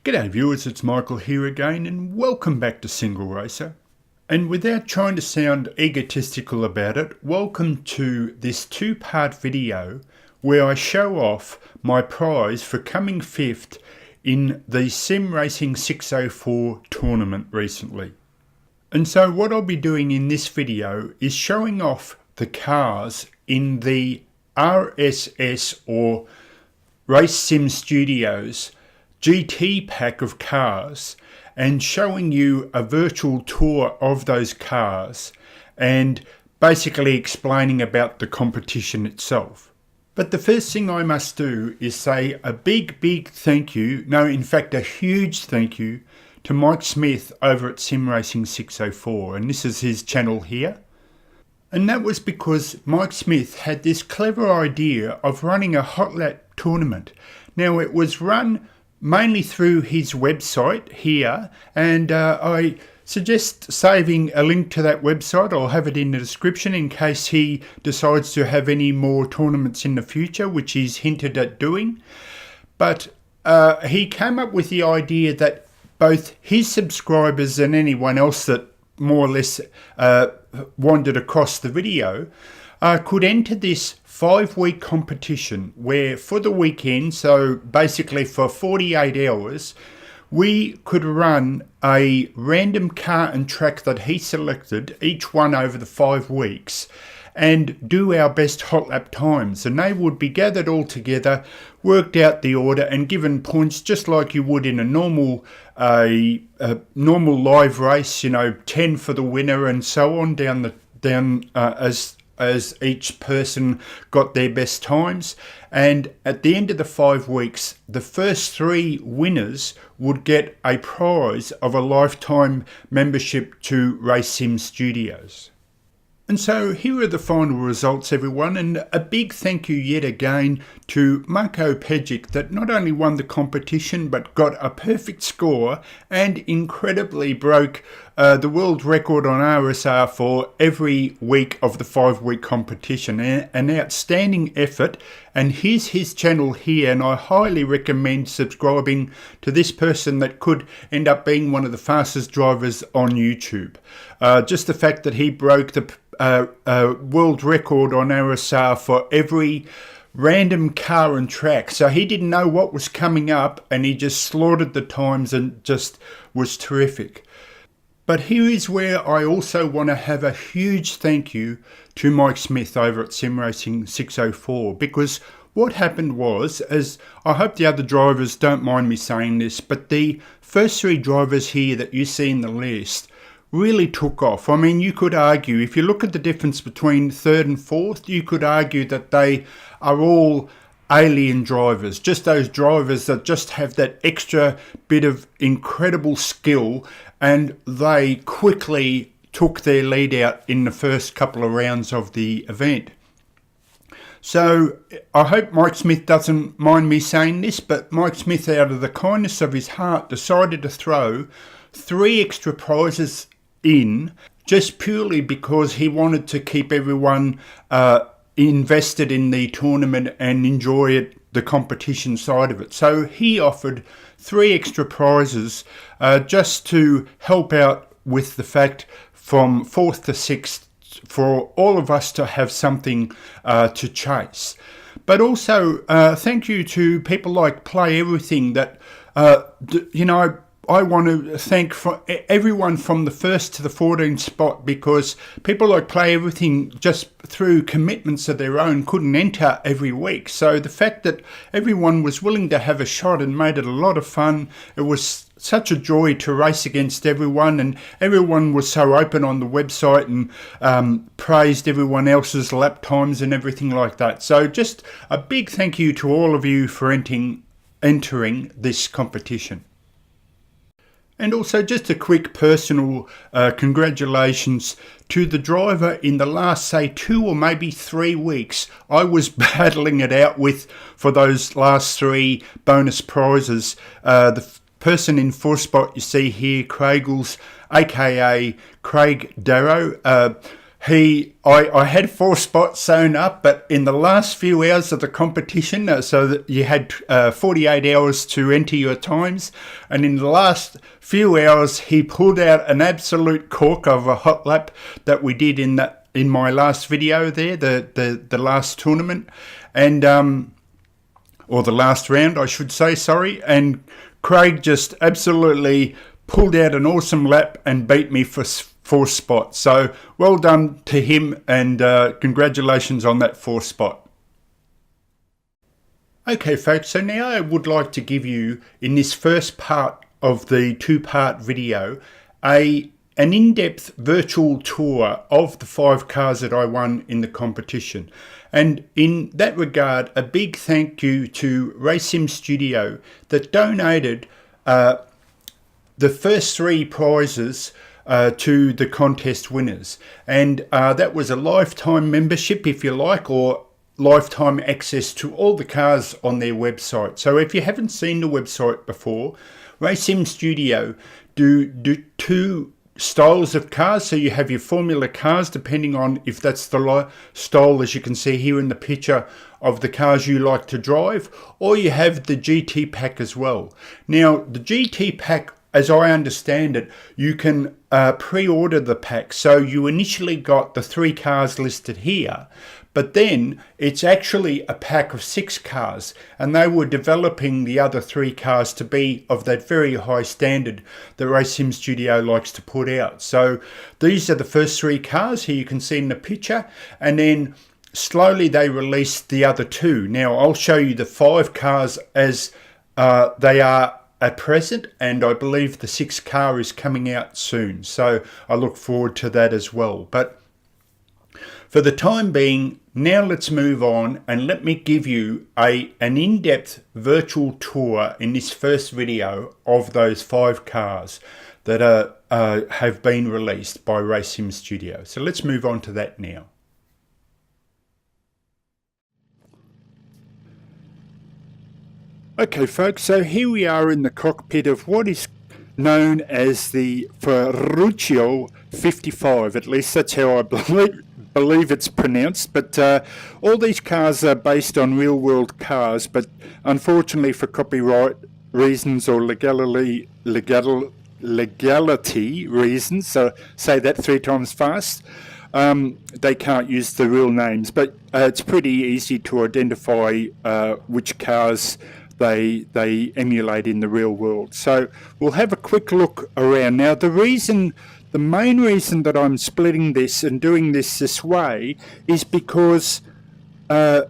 G'day viewers, it's Michael here again and welcome back to SingleRacer. And without trying to sound egotistical about it, welcome to this two-part video where I show off my prize for coming 5th in the SimRacing604 tournament recently. And so what I'll be doing in this video is showing off the cars in the RSS or RaceSimStudio's GT pack of cars and showing you a virtual tour of those cars and basically explaining about the competition itself. But the first thing I must do is say a big thank you, no in fact a huge thank you to Mike Smith over at SimRacing604, and this is his channel here. And that was because Mike Smith had this clever idea of running a Hotlap tournament. Now it was run mainly through his website here, and I suggest saving a link to that website. I'll have it in the description in case he decides to have any more tournaments in the future, which he's hinted at doing. But he came up with the idea that both his subscribers and anyone else that more or less wandered across the video could enter this 5-week competition where for the weekend, so basically for 48 hours, we could run a random car and track that he selected, each one over the 5 weeks, and do our best hot lap times. And they would be gathered all together, worked out the order and given points just like you would in a normal normal live race, 10 for the winner and so on down as each person got their best times. And at the end of the 5 weeks, the first 3 winners would get a prize of a lifetime membership to RaceSimStudio's. And so here are the final results, everyone, and a big thank you yet again to Marko Pejic that not only won the competition but got a perfect score and incredibly broke the world record on RSR for every week of the 5-week competition. An outstanding effort, and here's his channel here, and I highly recommend subscribing to this person that could end up being one of the fastest drivers on YouTube. Just the fact that he broke the world record on RSR for every random car and track. So he didn't know what was coming up and he just slaughtered the times and just was terrific. But here is where I also want to have a huge thank you to Mike Smith over at SimRacing604, because what happened was, as I hope the other drivers don't mind me saying this, but the first 3 drivers here that you see in the list really took off. I mean, you could argue, if you look at the difference between 3rd and 4th, you could argue that they are all alien drivers, just those drivers that just have that extra bit of incredible skill, and they quickly took their lead out in the first couple of rounds of the event. So I hope Mike Smith doesn't mind me saying this, but Mike Smith, out of the kindness of his heart, decided to throw 3 extra prizes in just purely because he wanted to keep everyone invested in the tournament and enjoy the competition side of it. So he offered 3 extra prizes just to help out with the fact from 4th to 6th for all of us to have something to chase. But also thank you to people like Play Everything that I want to thank everyone from the 1st to the 14th spot, because people like Play Everything, just through commitments of their own, couldn't enter every week. So the fact that everyone was willing to have a shot and made it a lot of fun, it was such a joy to race against everyone, and everyone was so open on the website and praised everyone else's lap times and everything like that. So just a big thank you to all of you for entering this competition. And also just a quick personal congratulations to the driver in the last, say, 2 or maybe 3 weeks. I was battling it out with for those last 3 bonus prizes. The person in 4th spot you see here, Craigles, aka Craig Darrow. I had 4 spots sewn up, but in the last few hours of the competition, so that you had 48 hours to enter your times, and in the last few hours he pulled out an absolute cork of a hot lap that we did in my last video there, the last tournament, and or the last round I should say, sorry, and Craig just absolutely pulled out an awesome lap and beat me for 4 spots. So well done to him, and congratulations on that 4th spot. Okay folks, so now I would like to give you, in this first part of the 2-part video, an in-depth virtual tour of the 5 cars that I won in the competition. And in that regard, a big thank you to RaceSimStudio that donated the first 3 prizes to the contest winners, and that was a lifetime membership, if you like, or lifetime access to all the cars on their website. So if you haven't seen the website before, RaceSimStudio do 2 styles of cars. So you have your formula cars, depending on if that's the style, as you can see here in the picture, of the cars you like to drive, or you have the GT pack as well. Now the GT pack, as I understand it, you can pre-order the pack. So you initially got the 3 cars listed here, but then it's actually a pack of 6 cars, and they were developing the other 3 cars to be of that very high standard that RaceSimStudio likes to put out. So these are the first 3 cars here you can see in the picture, and then slowly they released the other 2. Now I'll show you the 5 cars as they are at present, and I believe the 6th car is coming out soon, so I look forward to that as well. But for the time being, now let's move on, and let me give you an in-depth virtual tour in this first video of those 5 cars that have been released by RaceSimStudio. So let's move on to that now. Okay folks, so here we are in the cockpit of what is known as the Ferruccio 55, at least that's how I believe it's pronounced, but all these cars are based on real-world cars, but unfortunately for copyright reasons or legality reasons, so say that 3 times fast, they can't use the real names, but it's pretty easy to identify which cars they emulate in the real world. So we'll have a quick look around. Now the main reason that I'm splitting this and doing this way is because the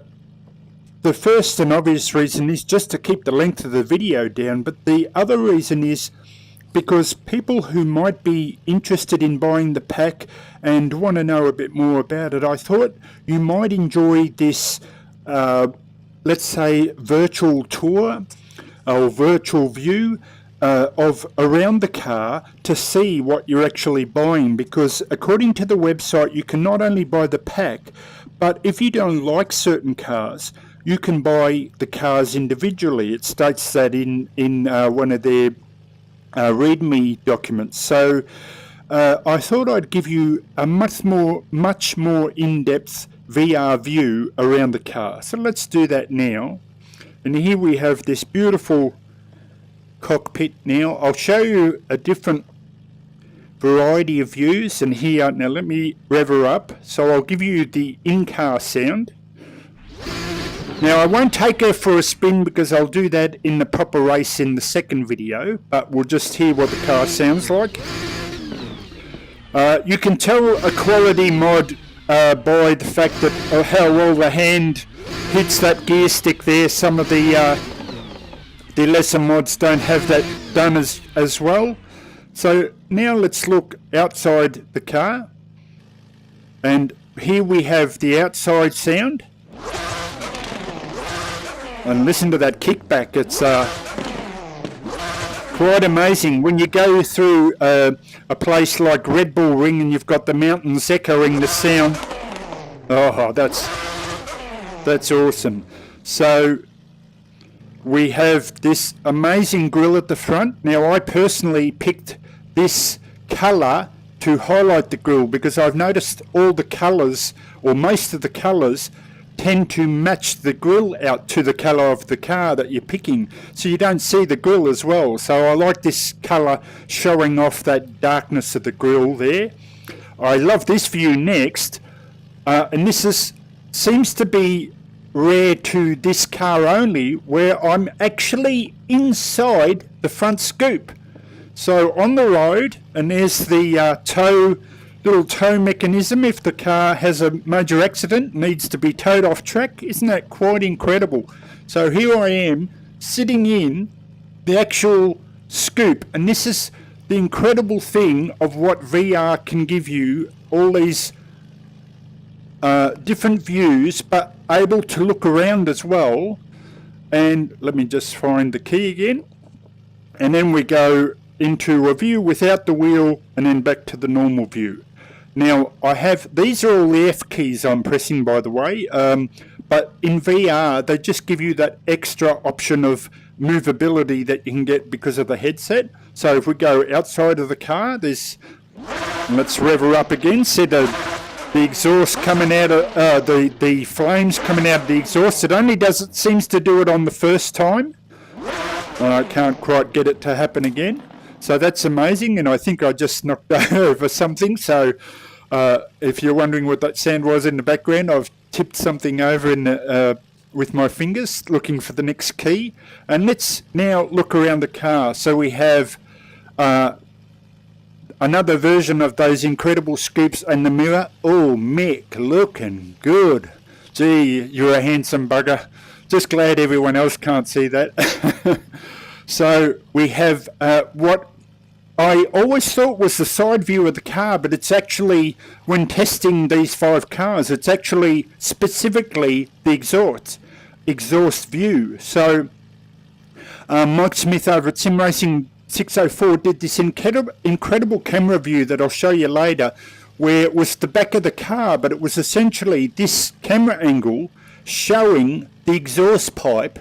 first and obvious reason is just to keep the length of the video down, but the other reason is because people who might be interested in buying the pack and want to know a bit more about it, I thought you might enjoy this let's say virtual tour or virtual view of around the car to see what you're actually buying, because according to the website you can not only buy the pack, but if you don't like certain cars you can buy the cars individually. It states that in one of their README documents. So I thought I'd give you a much more in-depth VR view around the car. So let's do that now. And here we have this beautiful cockpit now. I'll show you a different variety of views, and here, now let me rev her up. So I'll give you the in-car sound. Now I won't take her for a spin because I'll do that in the proper race in the second video, but we'll just hear what the car sounds like. You can tell a quality mod by the fact that how well the hand hits that gear stick there. Some of the lesser mods don't have that done as well. So now let's look outside the car, and here we have the outside sound, and listen to that kickback. It's quite amazing when you go through a place like Red Bull Ring and you've got the mountains echoing the sound. Oh, that's awesome. So we have this amazing grille at the front. Now I personally picked this colour to highlight the grille, because I've noticed all the colours, or most of the colours, tend to match the grille out to the colour of the car that you're picking, so you don't see the grille as well. So I like this colour showing off that darkness of the grille there. I love this view next, and this seems to be rare to this car only, where I'm actually inside the front scoop. So on the road, and there's the little tow mechanism if the car has a major accident, needs to be towed off track. Isn't that quite incredible? So here I am sitting in the actual scoop, and this is the incredible thing of what VR can give you, all these different views, but able to look around as well. And let me just find the key again, and then we go into a view without the wheel and then back to the normal view. Now I have, these are all the F keys I'm pressing, by the way, but in VR they just give you that extra option of movability that you can get because of the headset. So if we go outside of the car, there's, let's rev her up again, see the exhaust coming out of the flames coming out of the exhaust. It seems to do it on the first time. I can't quite get it to happen again. So that's amazing, and I think I just knocked over something. So if you're wondering what that sound was in the background, I've tipped something over in with my fingers looking for the next key. And let's now look around the car. So we have another version of those incredible scoops and the mirror. Oh, Mick, looking good. Gee, you're a handsome bugger. Just glad everyone else can't see that. So we have what I always thought was the side view of the car, but it's actually, when testing these 5 cars, it's actually specifically the exhaust view. So Mike Smith over at SimRacing604 did this incredible camera view that I'll show you later, where it was the back of the car, but it was essentially this camera angle showing the exhaust pipe,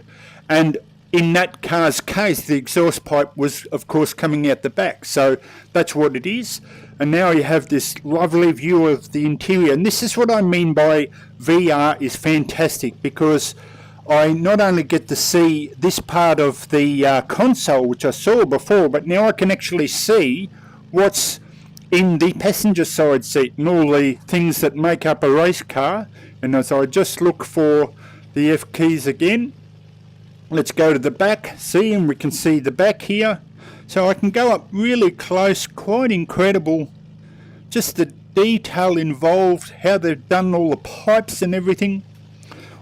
and in that car's case the exhaust pipe was of course coming out the back. So that's what it is. And now you have this lovely view of the interior, and this is what I mean by VR is fantastic, because I not only get to see this part of the console, which I saw before, but now I can actually see what's in the passenger side seat and all the things that make up a race car. And as I just look for the F keys again, let's go to the back, see, and we can see the back here. So I can go up really close, quite incredible, just the detail involved, how they've done all the pipes and everything,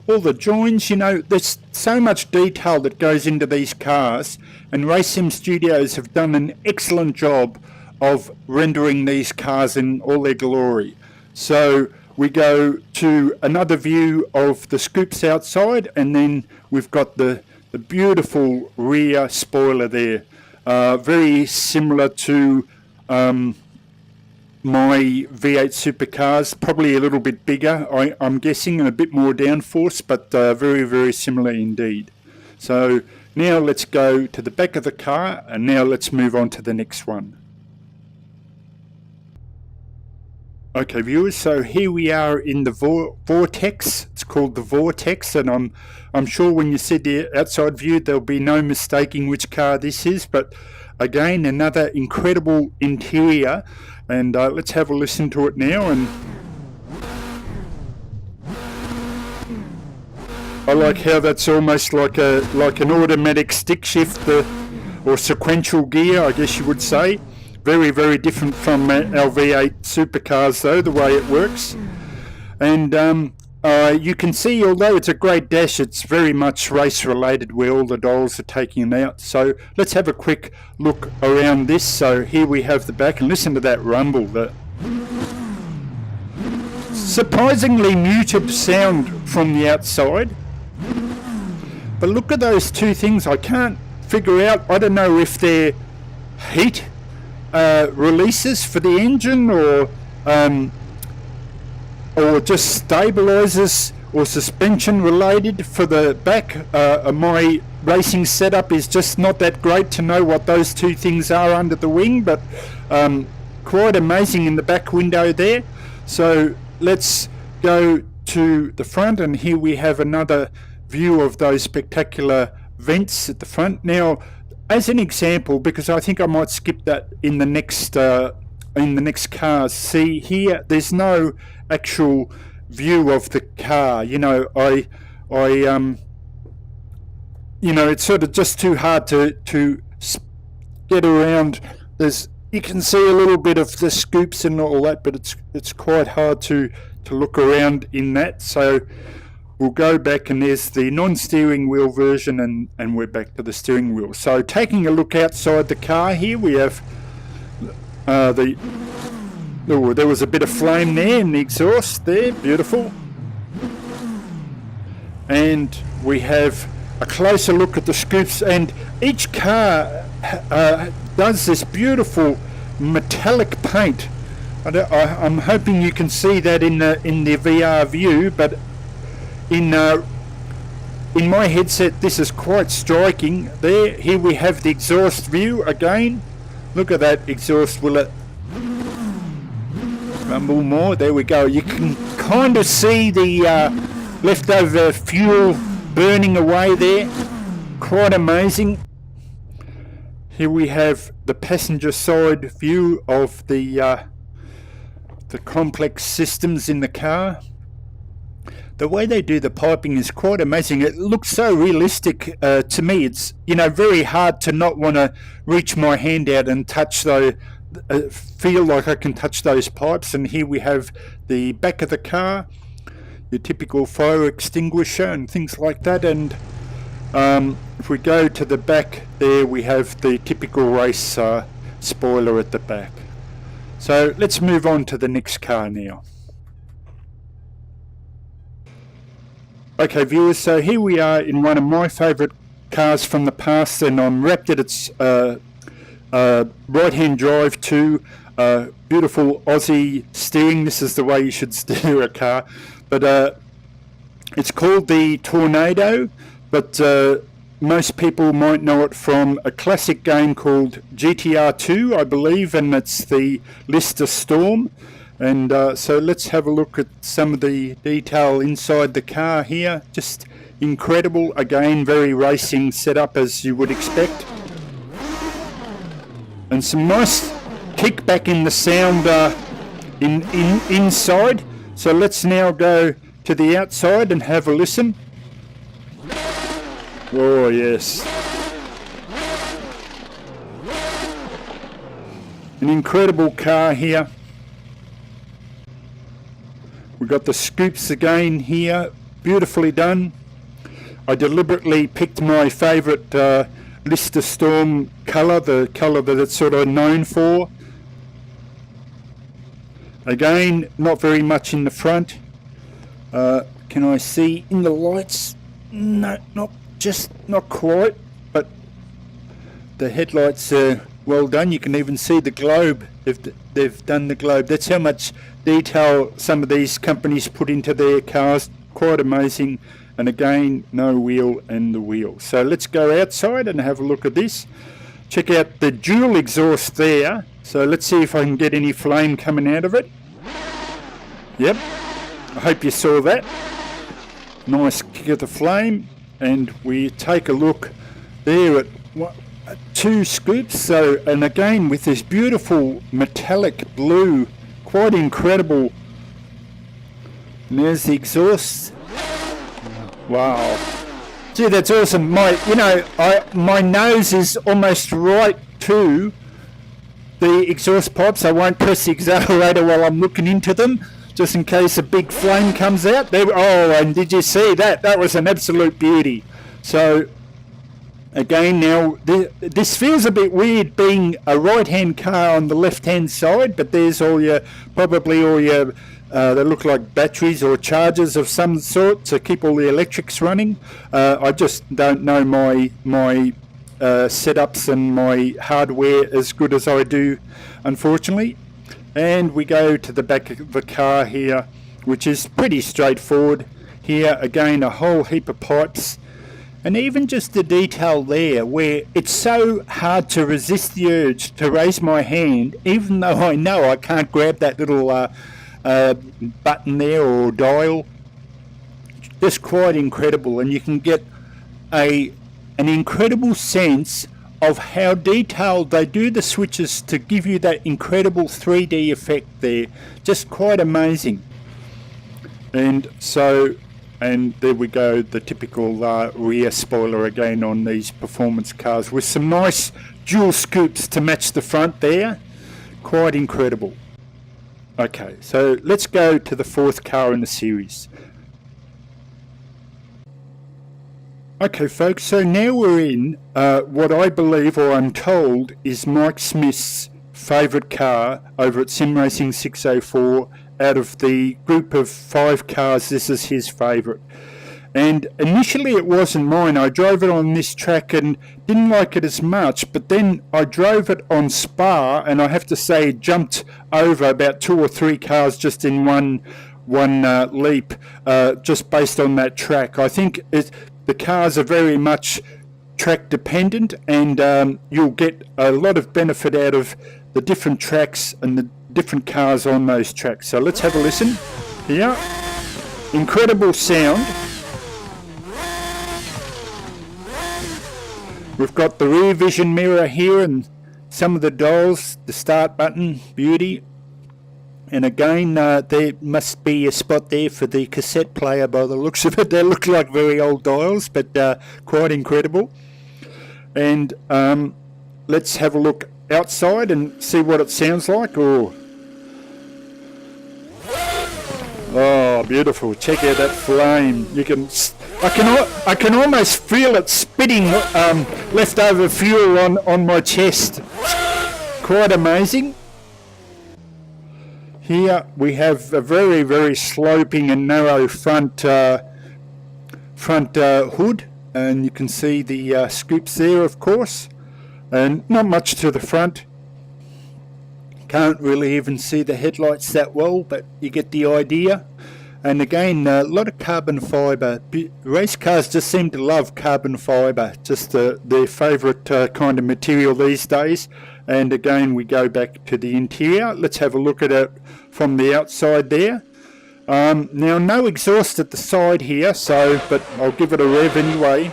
all the joins. You know, there's so much detail that goes into these cars, and RaceSimStudio's have done an excellent job of rendering these cars in all their glory. So we go to another view of the scoops outside, and then we've got the beautiful rear spoiler there, very similar to my V8 supercars, probably a little bit bigger, I'm guessing, and a bit more downforce, but very, very similar indeed. So now let's go to the back of the car, and now let's move on to the next one. Okay viewers, so here we are in the vortex. It's called the vortex, and I'm sure when you see the outside view there'll be no mistaking which car this is. But again, another incredible interior, and let's have a listen to it now. And I like how that's almost like an automatic stick shift, or sequential gear, I guess you would say. Very, very different from our V8 supercars though, the way it works. And you can see, although it's a great dash, it's very much race related, where all the dials are taking it out. So let's have a quick look around this. So here we have the back, and listen to that rumble, the surprisingly muted sound from the outside. But look at those two things. I can't figure out, I don't know if they're heat releases for the engine, or just stabilizers or suspension related for the back. My racing setup is just not that great to know what those two things are under the wing, but quite amazing in the back window there. So let's go to the front, and here we have another view of those spectacular vents at the front. Now, as an example, because I think I might skip that in the next cars. See here, there's no actual view of the car. You know, it's sort of just too hard to get around. You can see a little bit of the scoops and all that, but it's quite hard to look around in that. So we'll go back, and there's the non-steering wheel version, and we're back to the steering wheel. So taking a look outside the car here, we have there was a bit of flame there in the exhaust there, beautiful. And we have a closer look at the scoops, and each car does this beautiful metallic paint. I'm hoping you can see that in the VR view, but in my headset this is quite striking. Here we have the exhaust view again. Look at that exhaust. Will it rumble more? There we go. You can kind of see the leftover fuel burning away there. Quite amazing. Here we have the passenger side view of the complex systems in the car. The way they do the piping is quite amazing. It looks so realistic to me. It's very hard to not want to reach my hand out and touch feel like I can touch those pipes. And here we have the back of the car, your typical fire extinguisher and things like that. And if we go to the back there, we have the typical race spoiler at the back. So let's move on to the next car now. Okay viewers, so here we are in one of my favourite cars from the past, and I'm wrapped at its right hand drive too. Beautiful Aussie steering. This is the way you should steer a car, but it's called the Tornado, but most people might know it from a classic game called GTR2, I believe, and it's the Lister Storm. And so let's have a look at some of the detail inside the car here. Just incredible. Again, very racing setup as you would expect. And some nice kickback in the sound inside. So let's now go to the outside and have a listen. Oh yes. An incredible car here. We've got the scoops again here, beautifully done. I deliberately picked my favourite Lister Storm colour, the colour that it's sort of known for. Again, not very much in the front. Can I see in the lights? No, not quite, but the headlights are well done. You can even see the globe. They've done the globe. That's how much detail some of these companies put into their cars. Quite amazing. And again, no wheel and the wheel. So let's go outside and have a look at this. Check out the dual exhaust there. So let's see if I can get any flame coming out of it. Yep, I hope you saw that. Nice kick of the flame. And we take a look there at two scoops. So, and again with this beautiful metallic blue, quite incredible. And there's the exhaust. Wow, gee, that's awesome. My nose is almost right to the exhaust pipes. I won't press the accelerator while I'm looking into them, just in case a big flame comes out. Oh, and did you see that? That was an absolute beauty. So again, now this feels a bit weird being a right-hand car on the left-hand side, but there's probably all your they look like batteries or chargers of some sort to keep all the electrics running. I just don't know my setups and my hardware as good as I do, unfortunately. And we go to the back of the car here, which is pretty straightforward. Here again, a whole heap of pipes, And even just the detail there, where it's so hard to resist the urge to raise my hand, even though I know I can't grab that little button there or dial. Just quite incredible, and you can get an incredible sense of how detailed they do the switches to give you that incredible 3D effect there. Just quite amazing. And there we go, the typical rear spoiler again on these performance cars with some nice dual scoops to match the front there. Quite incredible. Okay, so let's go to the fourth car in the series. Okay folks, so now we're in what I believe, or I'm told, is Mike Smith's favourite car over at SimRacing604. Out of the group of 5 cars, this is his favourite. And initially it wasn't mine. I drove it on this track and didn't like it as much, but then I drove it on Spa, and I have to say it jumped over about 2 or 3 cars just in one leap, just based on that track. I think the cars are very much track dependent, and you'll get a lot of benefit out of the different tracks and the different cars on those tracks. So let's have a listen here. Incredible sound. We've got the rear vision mirror here and some of the dials, the start button, beauty. And again, there must be a spot there for the cassette player by the looks of it. They look like very old dials, but quite incredible. And let's have a look outside and see what it sounds like. Oh, beautiful! Check out that flame. I can almost feel it spitting leftover fuel on my chest. Quite amazing. Here we have a very, very sloping and narrow front hood, and you can see the scoops there, of course, and not much to the front. Can't really even see the headlights that well, but you get the idea. And again, a lot of carbon fibre. Race cars just seem to love carbon fibre, just their favourite kind of material these days. And again, we go back to the interior. Let's have a look at it from the outside there. Now, no exhaust at the side here, but I'll give it a rev anyway.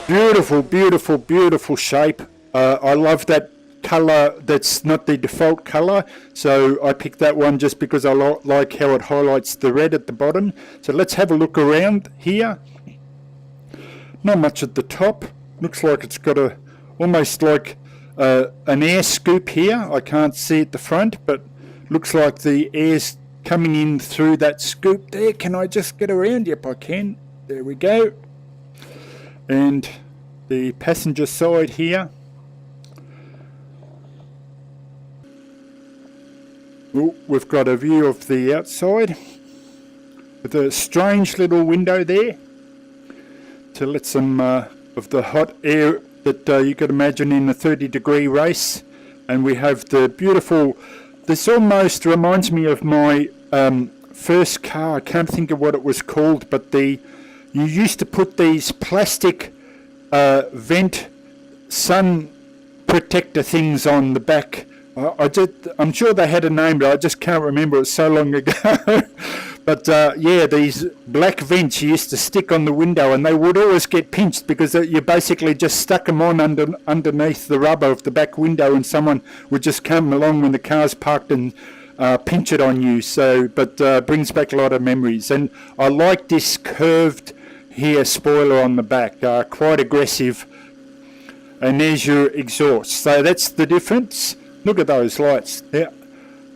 Beautiful, beautiful, beautiful shape. I love that colour. That's not the default colour, so I picked that one just because I like how it highlights the red at the bottom. So let's have a look around here. Not much at the top. Looks like it's got almost like an air scoop here. I can't see at the front, but looks like the air's coming in through that scoop there. Can I just get around? Yep, I can. There we go. And the passenger side here. Ooh, we've got a view of the outside with a strange little window there to let some of the hot air that you could imagine in a 30-degree race. And we have the beautiful, this almost reminds me of my first car. I can't think of what it was called, but you used to put these plastic vent sun protector things on the back. I'm sure they had a name, but I just can't remember. It was so long ago. But yeah, these black vents you used to stick on the window, and they would always get pinched because you basically just stuck them on underneath the rubber of the back window, and someone would just come along when the car's parked and pinch it on you. So, but brings back a lot of memories. And I like this curved here spoiler on the back, quite aggressive. And there's your exhaust. So that's the difference. Look at those lights. Yeah.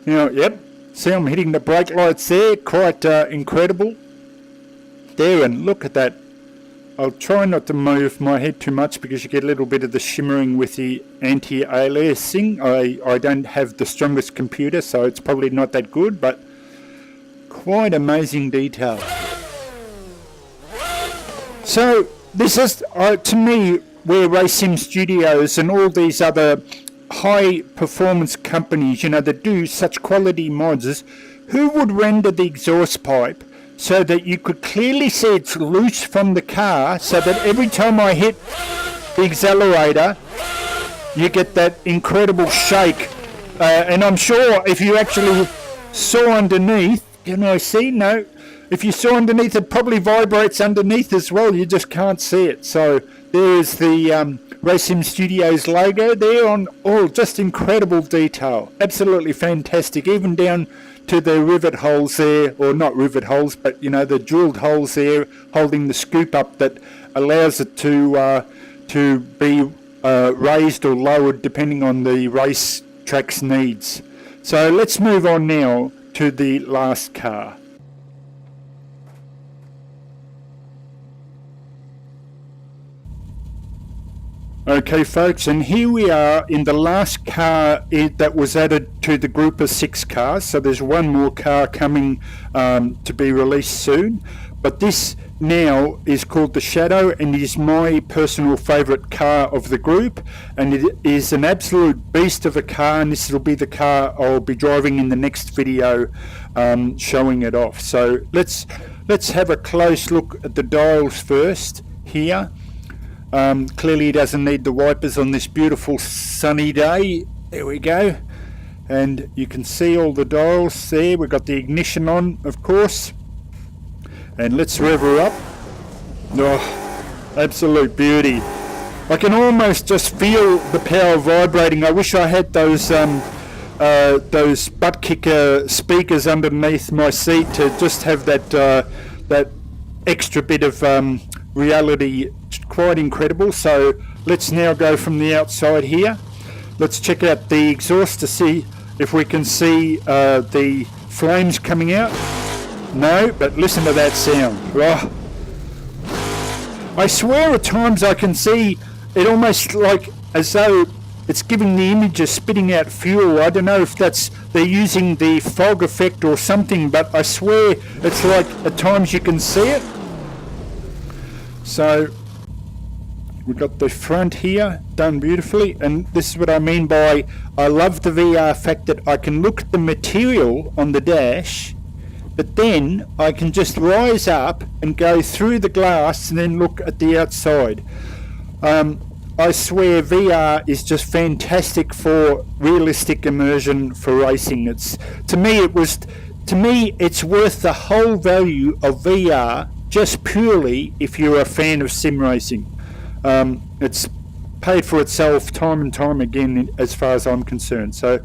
Yep. See, I'm hitting the brake lights there. Quite incredible. There, and look at that. I'll try not to move my head too much because you get a little bit of the shimmering with the anti-aliasing. I don't have the strongest computer, so it's probably not that good, but quite amazing detail. So this is, to me, where RaceSimStudio's and all these other high performance companies, that do such quality mods, who would render the exhaust pipe so that you could clearly see it's loose from the car, so that every time I hit the accelerator, you get that incredible shake. And I'm sure if you actually saw underneath, can I see? No. If you saw underneath, it probably vibrates underneath as well. You just can't see it. So there's the RaceSimStudio's logo there on all, just incredible detail. Absolutely fantastic. Even down to the rivet holes there, or not rivet holes, but you know, the drilled holes there holding the scoop up that allows it to be raised or lowered depending on the race track's needs. So let's move on now to the last car. Okay folks, and here we are in the last car that was added to the group of 6 cars. So there's one more car coming to be released soon, but this now is called the Shadow, and it is my personal favourite car of the group, and it is an absolute beast of a car, and this will be the car I'll be driving in the next video showing it off. So let's have a close look at the dials first here. Clearly he doesn't need the wipers on this beautiful sunny day. There we go, and you can see all the dials there. We've got the ignition on, of course, and let's rev her up. Oh, absolute beauty. I can almost just feel the power vibrating. I wish I had those butt kicker speakers underneath my seat to just have that extra bit of reality. Quite incredible. So let's now go from the outside here. Let's check out the exhaust to see if we can see the flames coming out. No, but listen to that sound. Oh. I swear at times I can see it almost like as though it's giving the image of spitting out fuel. I don't know if they're using the fog effect or something, but I swear it's like at times you can see it. So we've got the front here done beautifully, and this is what I mean by I love the VR fact that I can look at the material on the dash, but then I can just rise up and go through the glass and then look at the outside. I swear VR is just fantastic for realistic immersion for racing. To me it's worth the whole value of VR just purely if you're a fan of sim racing. It's paid for itself time and time again as far as I'm concerned. So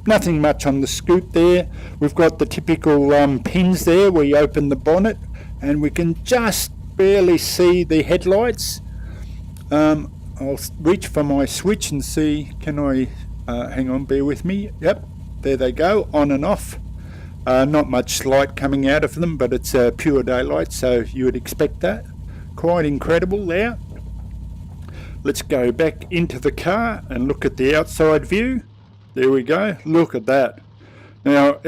nothing much on the scoop there. We've got the typical pins there where you open the bonnet, and we can just barely see the headlights. I'll reach for my switch and see, can I hang on, bear with me. Yep, there they go, on and off. Not much light coming out of them, but it's pure daylight, so you would expect that. Quite incredible there. Let's go back into the car and look at the outside view. There we go, look at that. Now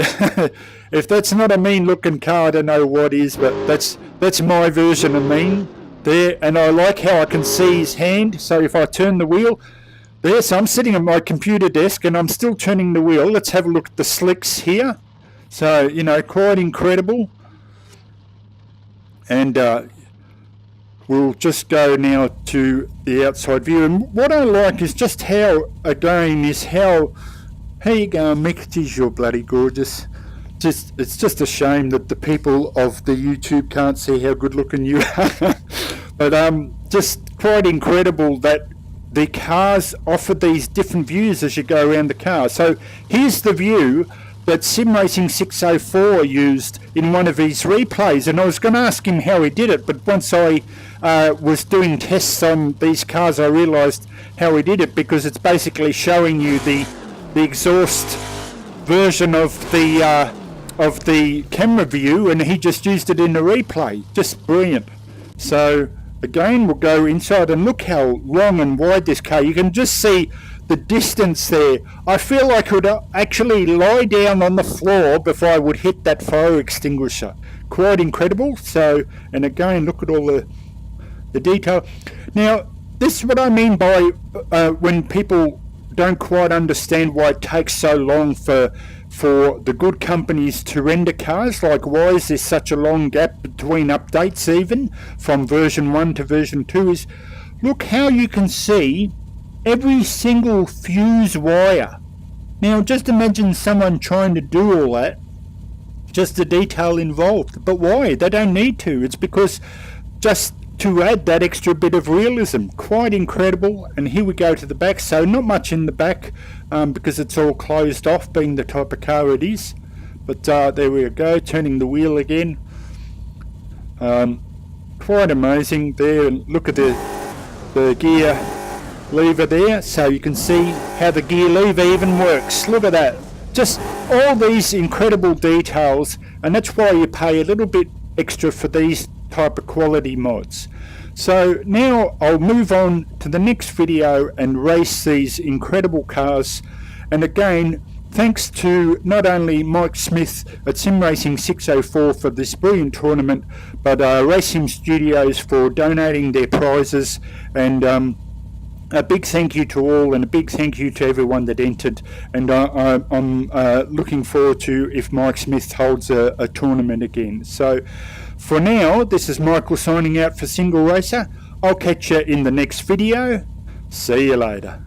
if that's not a mean looking car, I don't know what is, but that's my version of mean there. And I like how I can see his hand, so if I turn the wheel there, so I'm sitting at my computer desk and I'm still turning the wheel. Let's have a look at the slicks here. So, you know, quite incredible. And we'll just go now to the outside view. And what I like is just how, again, how you going, Mick? Geez, you're bloody gorgeous. It's just a shame that the people of the YouTube can't see how good looking you are. But just quite incredible that the cars offer these different views as you go around the car. So here's the view that SimRacing604 used in one of his replays, and I was going to ask him how he did it, but once I was doing tests on these cars, I realised how he did it, because it's basically showing you the exhaust version of the camera view, and he just used it in the replay. Just brilliant. So again, we'll go inside and look how long and wide this car. You can just see the distance there. I feel like I would actually lie down on the floor before I would hit that fire extinguisher. Quite incredible. So, and again, look at all the detail. Now, this is what I mean by when people don't quite understand why it takes so long for the good companies to render cars. Like, why is there such a long gap between updates, even from version 1 to version 2? Is look how you can see every single fuse wire. Now just imagine someone trying to do all that, just the detail involved. But why? They don't need to. It's because just to add that extra bit of realism. Quite incredible. And here we go to the back. So not much in the back because it's all closed off, being the type of car it is. But there we go, turning the wheel again. Quite amazing there. Look at the gear lever there, so you can see how the gear lever even works. Look at that. Just all these incredible details, and that's why you pay a little bit extra for these type of quality mods. So now I'll move on to the next video and race these incredible cars. And again, thanks to not only Mike Smith at SimRacing604 for this brilliant tournament, but RaceSimStudio's for donating their prizes. And a big thank you to all, and a big thank you to everyone that entered. And I'm looking forward to if Mike Smith holds a tournament again. So for now, this is Michael signing out for SingleRacer. I'll catch you in the next video. See you later.